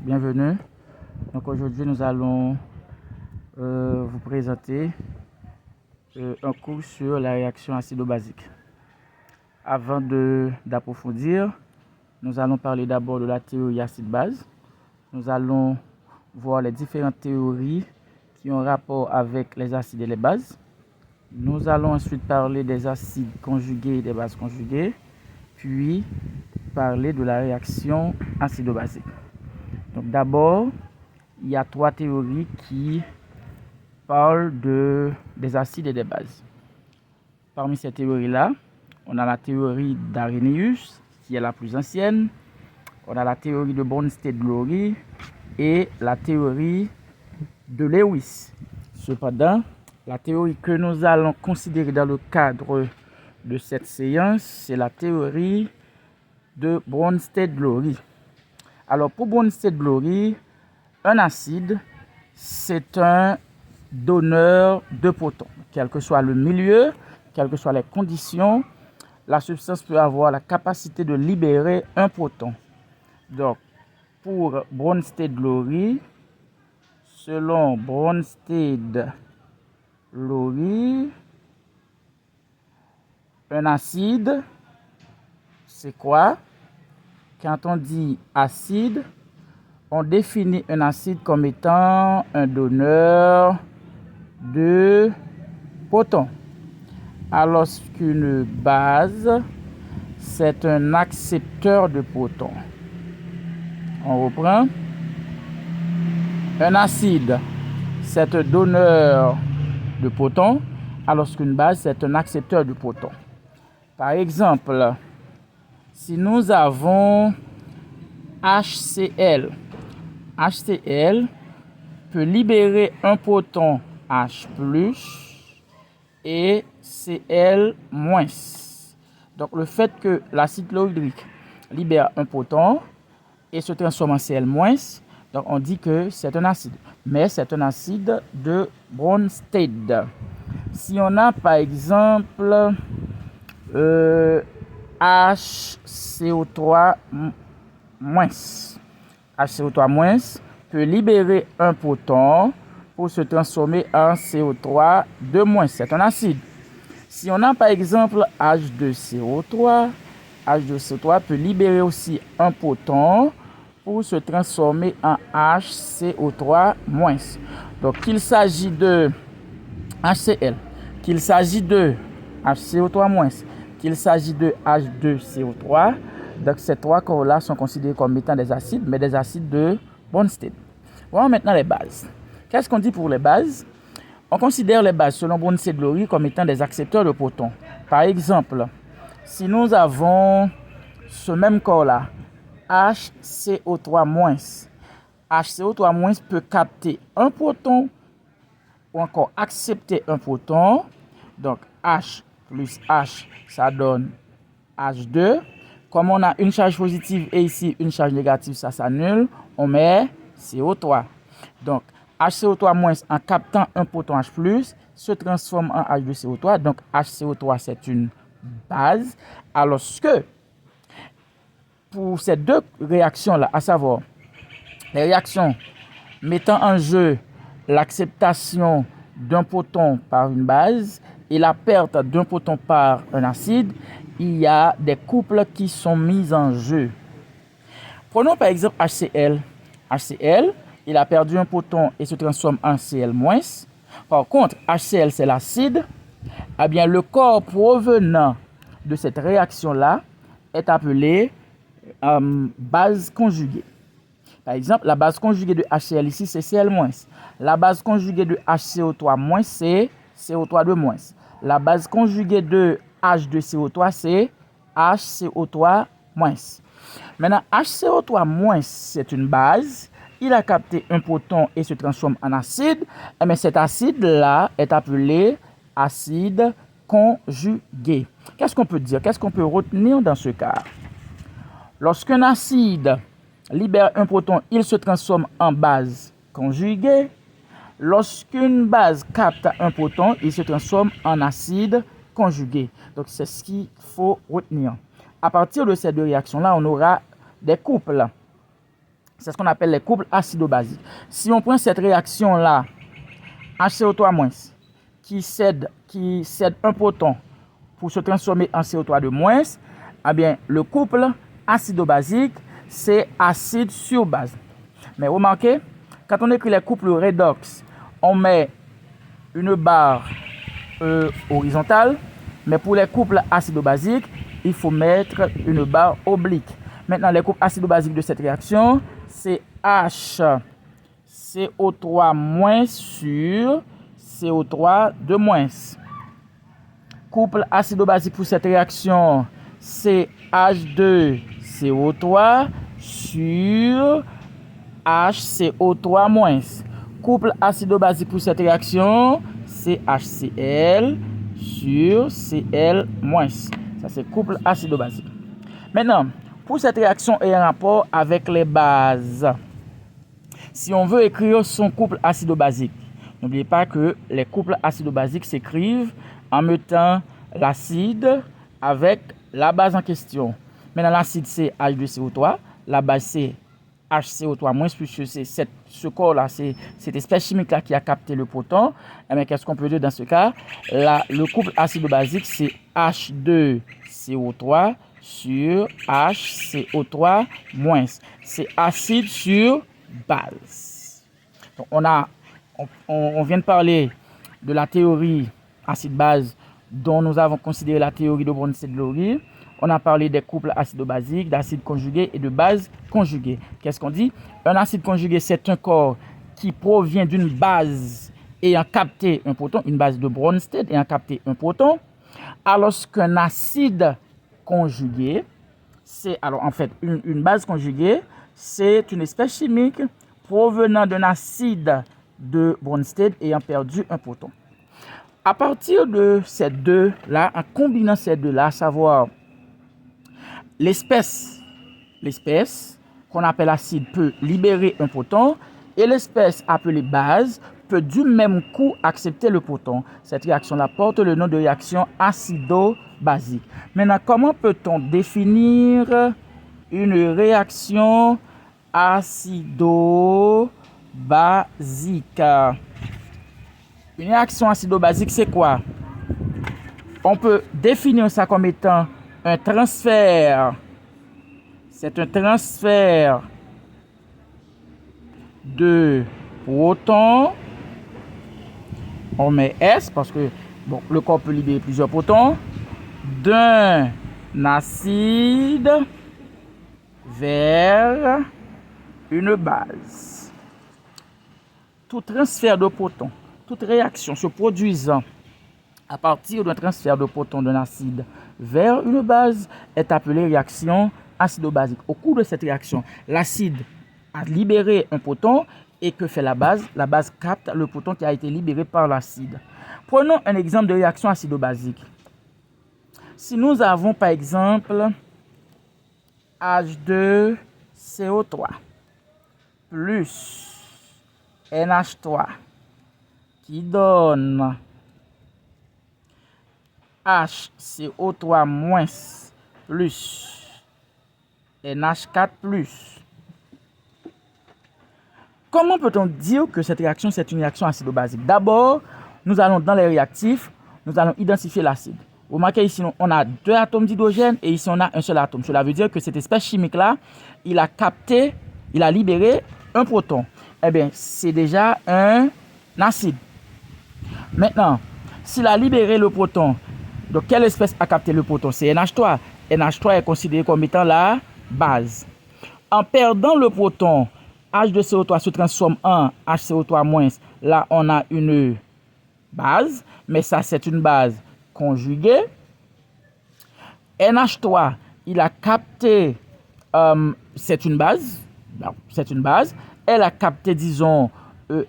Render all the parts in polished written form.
bienvenue. Donc aujourd'hui nous allons vous présenter un cours sur la réaction acido-basique. Avant d'approfondir, nous allons parler d'abord de la théorie acide-base. Nous allons voir les différentes théories qui ont rapport avec les acides et les bases. Nous allons ensuite parler des acides conjugués et des bases conjuguées, puis parler de la réaction acido-basique. Donc d'abord, il y a trois théories qui parlent des acides et des bases. Parmi ces théories-là, on a la théorie d'Arrhenius, qui est la plus ancienne. On a la théorie de Bronsted-Lowry et la théorie de Lewis. Cependant, la théorie que nous allons considérer dans le cadre de cette séance, c'est la théorie de Bronsted-Lowry. Alors pour Bronsted-Lowry, un acide, c'est un donneur de protons. Quel que soit le milieu, quelles que soient les conditions, la substance peut avoir la capacité de libérer un proton. Donc, pour Bronsted-Lowry, selon Bronsted-Lowry, un acide, c'est quoi? Quand on dit acide, on définit un acide comme étant un donneur de protons. Alors qu'une base, c'est un accepteur de protons. On reprend. Un acide, c'est un donneur de protons, alors qu'une base, c'est un accepteur de protons. Par exemple, si nous avons HCl, HCl peut libérer un proton H+, et Cl-. Donc le fait que l'acide chlorhydrique libère un proton et se transforme en Cl-, donc on dit que c'est un acide. Mais c'est un acide de Bronsted. Si on a par exemple HCO3-, HCO3- peut libérer un proton pour se transformer en CO3-. C'est un acide. Si on a par exemple H2CO3, H2CO3 peut libérer aussi un proton pour se transformer en HCO3-. Donc qu'il s'agit de HCl, qu'il s'agit de HCO3-, qu'il s'agit de H2CO3, donc ces trois corps-là sont considérés comme étant des acides, mais des acides de Bronsted. Voyons maintenant les bases. Qu'est-ce qu'on dit pour les bases? On considère les bases selon Bronsted-Lowry comme étant des accepteurs de protons. Par exemple, si nous avons ce même corps-là, HCO3-, HCO3- peut capter un proton ou encore accepter un proton. Donc H plus H, ça donne H2. Comme on a une charge positive et ici une charge négative, ça s'annule, on met CO3. Donc HCO3- en captant un proton H+, se transforme en H2CO3. Donc HCO3 c'est une base. Alors que pour ces deux réactions-là, à savoir les réactions mettant en jeu l'acceptation d'un proton par une base et la perte d'un proton par un acide, il y a des couples qui sont mis en jeu. Prenons par exemple HCl. HCl, il a perdu un proton et se transforme en Cl-. Par contre, HCl, c'est l'acide. Eh bien, le corps provenant de cette réaction-là est appelé base conjuguée. Par exemple, la base conjuguée de HCl ici, c'est Cl-. La base conjuguée de HCO3-, c'est CO3-. La base conjuguée de H2CO3, c'est HCO3-. Maintenant, HCO3-, c'est une base. Il a capté un proton et se transforme en acide. Mais cet acide-là est appelé acide conjugué. Qu'est-ce qu'on peut dire? Qu'est-ce qu'on peut retenir dans ce cas? Lorsqu'un acide libère un proton, il se transforme en base conjuguée. Lorsqu'une base capte un proton, il se transforme en acide conjugué. Donc, c'est ce qu'il faut retenir. À partir de ces deux réactions-là, on aura des couples. C'est ce qu'on appelle les couples acido-basiques. Si on prend cette réaction-là, HCO3- qui cède un proton pour se transformer en CO3 de moins, eh bien, le couple acido-basique, c'est acide sur base. Mais remarquez, quand on écrit les couples redox, on met une barre horizontale, mais pour les couples acido-basiques, il faut mettre une barre oblique. Maintenant, les couples acido-basiques de cette réaction, c'est HCO3- sur CO3 de moins. Couple acido-basique pour cette réaction, c'est H2CO3 sur HCO3-. Couple acido-basique pour cette réaction, c'est HCl sur Cl-. Ça, c'est couple acido-basique. Maintenant, pour cette réaction ayant rapport avec les bases, si on veut écrire son couple acido-basique, n'oubliez pas que les couples acido-basiques s'écrivent en mettant l'acide avec la base en question. Maintenant, l'acide, c'est H2CO3, la base, c'est HCO3- puisque c'est ce corps-là, c'est cette espèce chimique-là qui a capté le proton. Mais qu'est-ce qu'on peut dire dans ce cas? Le couple acido-basique, c'est H2CO3 sur HCO3-. C'est acide sur base. Donc, on vient de parler de la théorie acide-base dont nous avons considéré la théorie de Bronsted-Lowry. On a parlé des couples acido-basiques, d'acides conjugués et de bases conjuguées. Qu'est-ce qu'on dit? Un acide conjugué, c'est un corps qui provient d'une base ayant capté un proton, une base de Bronsted ayant capté un proton, alors qu'un acide conjugué, une base conjuguée, c'est une espèce chimique provenant d'un acide de Bronsted ayant perdu un proton. À partir de ces deux-là, en combinant ces deux-là, à savoir l'espèce qu'on appelle acide peut libérer un proton et l'espèce appelée base peut du même coup accepter le proton. Cette réaction-là porte le nom de réaction acido-basique. Maintenant, comment peut-on définir une réaction acido-basique? Une réaction acido-basique, c'est quoi? On peut définir ça comme étant un transfert. C'est un transfert de protons. On met S parce que le corps peut libérer plusieurs protons. D'un acide vers une base. Tout transfert de protons, toute réaction se produisant à partir d'un transfert de protons d'un acide vers une base est appelée réaction acido-basique. Au cours de cette réaction, l'acide a libéré un proton et que fait la base? La base capte le proton qui a été libéré par l'acide. Prenons un exemple de réaction acido-basique. Si nous avons par exemple H2CO3 plus NH3 qui donne HCO3- plus NH4+. Comment peut-on dire que cette réaction, c'est une réaction acido-basique? D'abord, nous allons dans les réactifs, nous allons identifier l'acide. Vous remarquez ici, on a 2 atomes d'hydrogène et ici, on a un seul atome. Cela veut dire que cette espèce chimique-là, il a libéré un proton. Eh bien, c'est déjà un acide. Maintenant, s'il a libéré le proton, donc quelle espèce a capté le proton? C'est NH3. NH3 est considéré comme étant la base. En perdant le proton, H2CO3 se transforme en HCO3-. Là, on a une base, mais ça, c'est une base conjuguée. NH3, il a capté, c'est une base. Elle a capté, disons,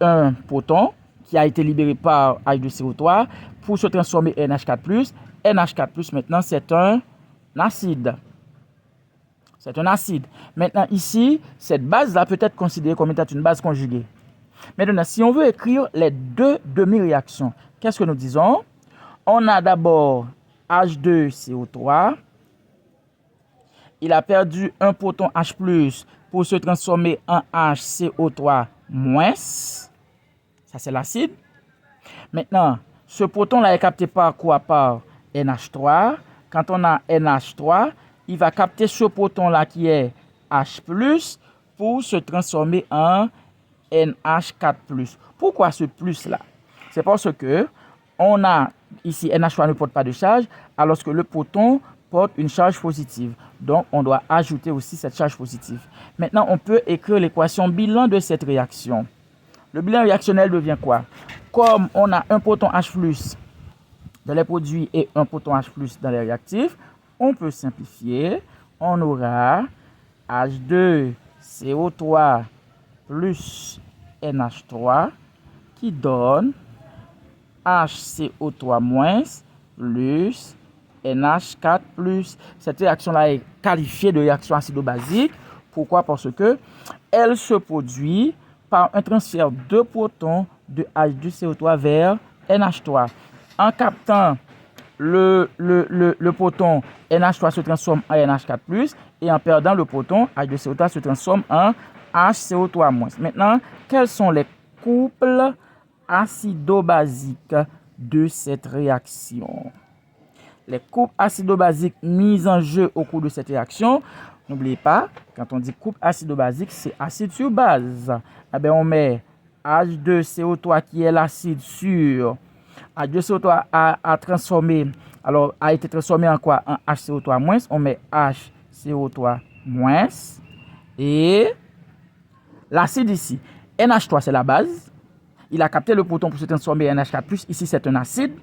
un proton qui a été libéré par H2CO3 pour se transformer en NH4+. NH4+, maintenant, c'est un acide. C'est un acide. Maintenant, ici, cette base-là peut être considérée comme étant une base conjuguée. Maintenant, si on veut écrire les deux demi-réactions, qu'est-ce que nous disons? On a d'abord H2CO3. Il a perdu un proton H+, pour se transformer en HCO3-. Ça, c'est l'acide. Maintenant, ce proton-là est capté par quoi? Par NH3. Quand on a NH3, il va capter ce proton-là qui est H+, pour se transformer en NH4+. Pourquoi ce plus-là? C'est parce que on a ici NH3 ne porte pas de charge, alors que le proton porte une charge positive. Donc, on doit ajouter aussi cette charge positive. Maintenant, on peut écrire l'équation bilan de cette réaction. Le bilan réactionnel devient quoi? Comme on a un proton H+ dans les produits et un proton H+ dans les réactifs, on peut simplifier. On aura H2CO3 plus NH3 qui donne HCO3- plus NH4+. Cette réaction-là est qualifiée de réaction acido-basique. Pourquoi? Parce que elle se produit par un transfert de protons de H2CO3 vers NH3. En captant le proton, NH3 se transforme en NH4+, et en perdant le proton, H2CO3 se transforme en HCO3-. Maintenant, quels sont les couples acido-basiques de cette réaction? Les couples acido-basiques mis en jeu au cours de cette réaction, n'oubliez pas, quand on dit couple acido-basique, c'est acide sur base. Eh bien, on met H2CO3 qui est l'acide sur H2CO3 a transformé, alors a été transformé en quoi? En HCO3-. On met HCO3- et l'acide ici, NH3 c'est la base. Il a capté le proton pour se transformer en NH4+. Ici c'est un acide.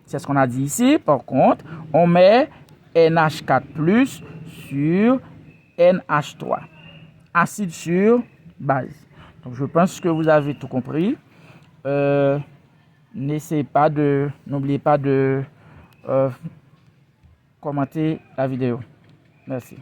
C'est ce qu'on a dit ici. Par contre, on met NH4+ sur NH3. Acide sur base. Donc je pense que vous avez tout compris. N'oubliez pas de commenter la vidéo. Merci.